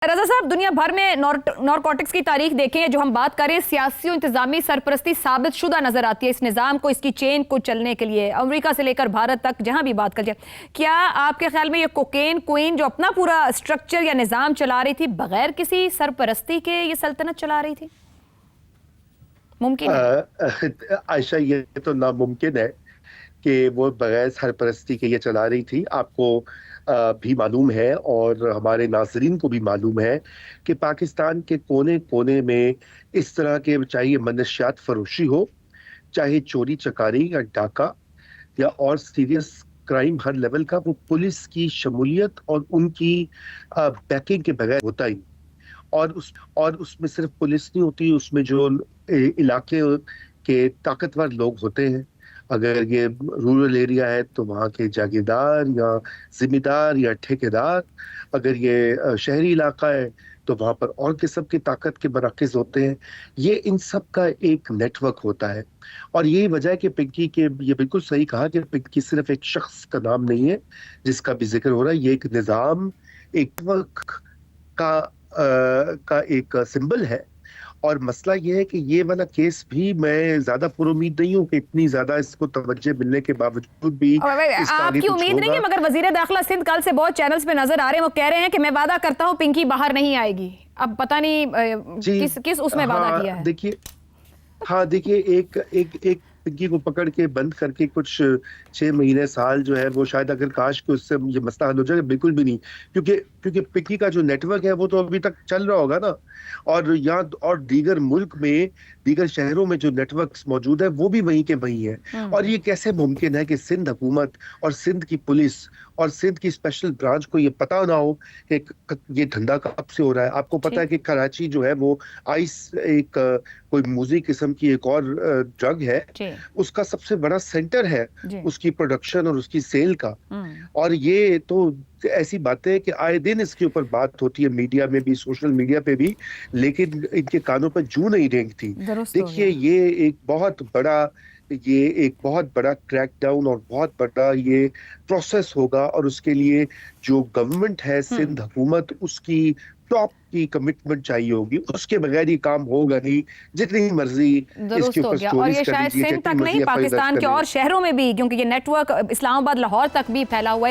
रजा साहब, दुनिया भर में नॉरकोटिक्स की तारीख देखें, जो हम बात करें सियासी और इंतजामी सरपरस्ती साबित शुदा नजर आती है इस निज़ाम को, इसकी चेन को चलने के लिए, अमेरिका से लेकर भारत तक जहां भी बात कर जाए। क्या आपके ख्याल में ये कोकेन क्वीन जो अपना पूरा स्ट्रक्चर या निज़ाम चला रही थी, बगैर किसी सरपरस्ती के ये सल्तनत चला रही थी? मुमकिन है? आयशा, ये तो नामुमकिन है कि वो बगैर सरपरस्ती के ये चला रही थी। आपको भी मालूम है और हमारे नाज़रीन को भी मालूम है कि पाकिस्तान के कोने कोने में इस तरह के, चाहे ये मनशियात फरोशी हो, चाहे चोरी चकारी या डाका या और सीरियस क्राइम, हर लेवल का वो पुलिस की शमूलियत और उनकी बैकिंग के बगैर होता ही। और उसमें सिर्फ पुलिस नहीं होती, उसमें जो इलाके के ताकतवर लोग होते हैं, अगर ये रूरल एरिया है तो वहाँ के जागीरदार या जिम्मेदार या ठेकेदार, अगर ये शहरी इलाका है तो वहाँ पर और किस्म की ताकत के मराकज़ होते हैं। ये इन सब का एक नेटवर्क होता है। और यही वजह है कि पिंकी के, ये बिल्कुल सही कहा कि पिंकी सिर्फ एक शख्स का नाम नहीं है जिसका भी जिक्र हो रहा है, ये एक निज़ाम, एक नेटवर्क का एक सिंबल है। और मसला ये है कि ये वाला केस भी मैं ज्यादा पुरुमीद नहीं हूँ कि इतनी ज्यादा इसको तवज्जो मिलने के बावजूद भी आपकी उम्मीद नहीं है, मगर वजीर दाखिला सिंध कल से बहुत चैनल्स पे नजर आ रहे हैं, वो कह रहे हैं कि मैं वादा करता हूँ पिंकी बाहर नहीं आएगी। अब पता नहीं किस उसमें वादा किया है। देखिए एक पिंकी को पकड़ के बंद करके कुछ 6 महीने साल जो है वो शायद, अगर काश कि उससे ये मसला हल हो जाए, बिल्कुल भी नहीं। क्योंकि पिंकी का जो नेटवर्क है वो तो अभी तक चल रहा होगा ना, और यहाँ और दीगर मुल्क में, दीगर शहरों में जो नेटवर्क्स मौजूद है वो भी वहीं के वहीं है। और ये कैसे मुमकिन है कि सिंध हुकूमत और सिंध की पुलिस और सिंध की स्पेशल ब्रांच को ये पता ना हो कि ये धंधा कब से हो रहा है? आपको पता है कि कराची जो है वो आइस, एक कोई मूजी किस्म की एक और ड्रग है, उसका सबसे बड़ा सेंटर है उसकी प्रोडक्शन और उसकी सेल का। और ये तो ऐसी बातें हैं कि आए दिन इसके ऊपर बात होती है, मीडिया में भी, सोशल मीडिया पे भी, लेकिन इनके कानों पर जूं नहीं रेंगती। देखिए ये एक बहुत बड़ा क्रैकडाउन और बहुत बड़ा ये प्रोसेस होगा, और उसके लिए जो गवर्नमेंट है, सिंध हुकूमत, उसकी टॉप की कमिटमेंट चाहिए होगी। उसके बगैर ये काम होगा नहीं, जितनी मर्जी इसके ऊपर स्टोरीज। और ये शायद सिंध तक नहीं, पाकिस्तान के और शहरों में भी, क्योंकि ये नेटवर्क इस्लामाबाद, लाहौर तक भी फैला हुआ है।